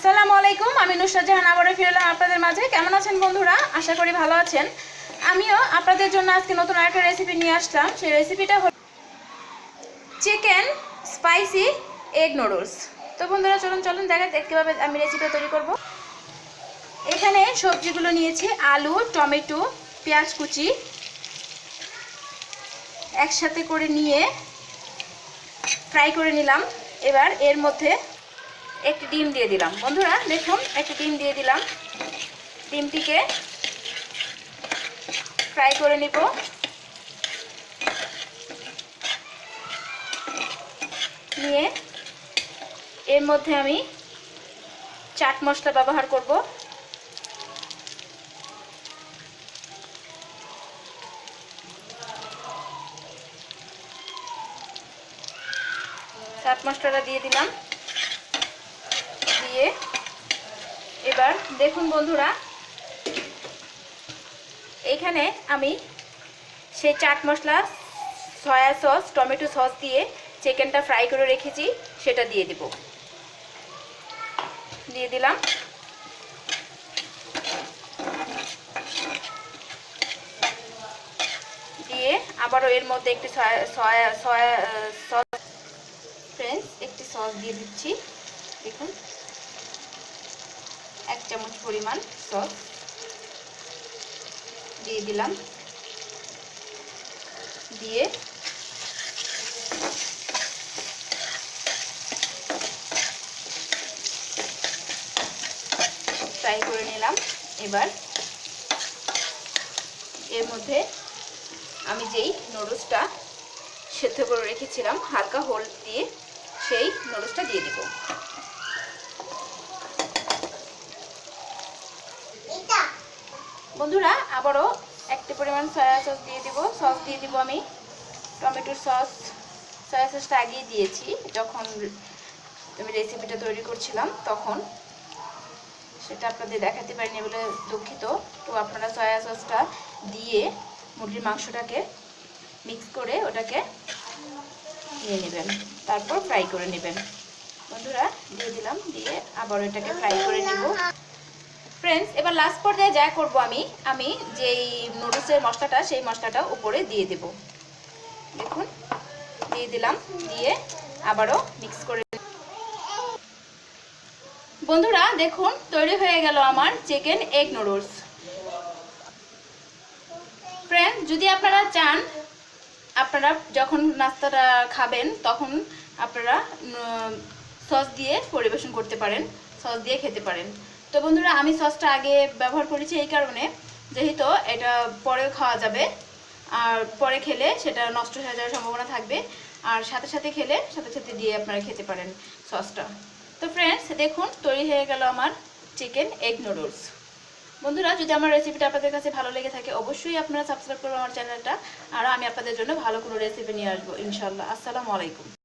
আসসালামু আলাইকুম। আমি নুসরাত জাহান আবারও ফিরে এলাম আপনাদের মাঝে। কেমন আছেন বন্ধুরা? আশা করি ভালো আছেন। আমিও আপনাদের জন্য আজকে নতুন আরেকটা রেসিপি নিয়ে আসলাম। সেই রেসিপিটা হলো চিকেন স্পাইসি এগ নুডলস। তো বন্ধুরা চলুন দেখাতে কীভাবে আমি রেসিপিটা তৈরি করব। এখানে সবজিগুলো নিয়েছি আলু, টমেটো, পেঁয়াজ কুচি একসাথে করে নিয়ে ফ্রাই করে নিলাম। এবার এর মধ্যে একটি ডিম দিয়ে দিলাম। বন্ধুরা দেখুন, একটি ডিম দিয়ে দিলাম। ডিমটিকে ফ্রাই করে নিব। নিয়ে এর মধ্যে আমি চাট মশলা ব্যবহার করব। চাট মশলাটা দিয়ে দিলাম। দিয়ে এবার দেখুন বন্ধুরা, এইখানে আমি সেই chaat masala, soya sauce, tomato sauce দিয়ে চিকেনটা ফ্রাই করে রেখেছি, সেটা দিয়ে দিব। দিয়ে দিলাম। দিয়ে আবারও এর মধ্যে একটি সয়া সস, ফ্রেন্ডস একটি সস দিয়ে দিচ্ছি। দেখুন, 1 চামচ পরিমাণ সস দিয়ে দিলাম। দিয়ে ফ্রাই করে নিলাম। এবার এর মধ্যে আমি যেই নুডলসটা সেদ্ধ করে রেখেছিলাম হালকা হলুদ দিয়ে, সেই নুডলসটা দিয়ে দিব। বন্ধুরা আবারও একটি পরিমাণ সয়া সস দিয়ে দিব। সস দিয়ে দিব আমি টমেটোর সস। সয়া সসটা আগেই দিয়েছি যখন আমি রেসিপিটা তৈরি করছিলাম, তখন সেটা আপনাদের দেখাতে পারিনি বলে দুঃখিত। তো আপনারা সয়া সসটা দিয়ে মুরগির মাংসটাকে মিক্স করে ওটাকে নিয়ে নেবেন, তারপর ফ্রাই করে নেবেন। বন্ধুরা দিয়ে দিলাম। দিয়ে আবার এটাকে ফ্রাই করে নেব। ফ্রেন্ডস এবার লাস্ট পর্যায়ে যা করব, আমি যেই নুডলসের মশলাটা, সেই মশলাটা উপরে দিয়ে দেব। দেখুন দিয়ে দিলাম। দিয়ে আবারও মিক্স করে। বন্ধুরা দেখুন তৈরি হয়ে গেল আমার চিকেন এগ নুডলস। ফ্রেন্ডস যদি আপনারা চান, আপনারা যখন নাস্তাটা খাবেন তখন আপনারা সস দিয়ে পরিবেশন করতে পারেন, সস দিয়ে খেতে পারেন। তো বন্ধুরা আমি সসটা আগে ব্যবহার করেছি এই কারণে, যেহেতু এটা পরেও খাওয়া যাবে, আর পরে খেলে সেটা নষ্ট হয়ে যাওয়ার সম্ভাবনা থাকবে, আর সাথে সাথে খেলে সাথে সাথে দিয়ে আপনারা খেতে পারেন সসটা। তো ফ্রেন্ডস দেখুন তৈরি হয়ে গেল আমার চিকেন এগ নুডলস। বন্ধুরা যদি আমার রেসিপিটা আপনাদের কাছে ভালো লেগে থাকে, অবশ্যই আপনারা সাবস্ক্রাইব করবেন আমার চ্যানেলটা। আর আমি আপনাদের জন্য ভালো কোনো রেসিপি নিয়ে আসবো ইনশাআল্লাহ। আসসালামু আলাইকুম।